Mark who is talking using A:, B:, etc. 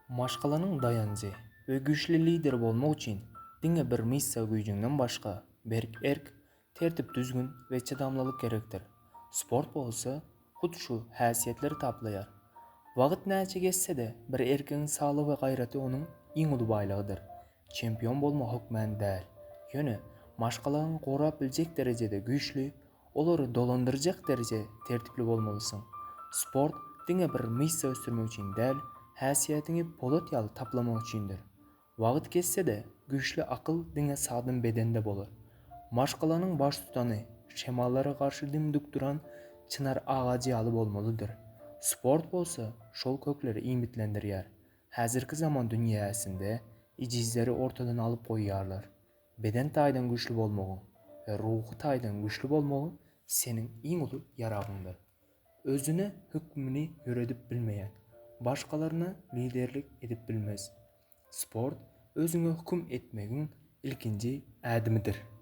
A: Maşgalanın dayanıcı ve güçlü lider bolmak için diňe bir missa güýjüňden başga berk erk, tertip düzgün ve çydamlılık gerekdir. Sport bolsa hut şu häsiýetleri taplaýar. Wagt näçe geçse-de bir erkegiň saglygy we gaýraty onuň iň uly baýlygydyr. Çempion bolmak hökmän däl, ýöne maşgalaryny gorap biljek derejede güýçli, olary dolandyrjak derejede tertipli bolmalysyň. Sport diňe bir missa ösdürmek üçin däl, häsiýetiňi polat ýaly taplamak üçindir. Wagt geçse-de güýçli akyl diňe sagdym bedende bolar. Maşgalanyň baş tutany, şemalara garşy dimdik duran çınar agajy ýaly bolmalydyr. Sport bolsa şol kökleri iýmitlendirýär. Häzirki zaman dünýäsinde ijizleri ortadan alyp goýýarlar. Beden taýdan güçlü bolmagyň we ruhy taýdan güçlü bolmagyň seniň iň uly ýaragyňdyr. Özüne hükmüni ýöredip bilmeýän, başgalaryna liderlik edip bilmez. Sport özüňe hüküm etmegiň ilkinji ädimidir.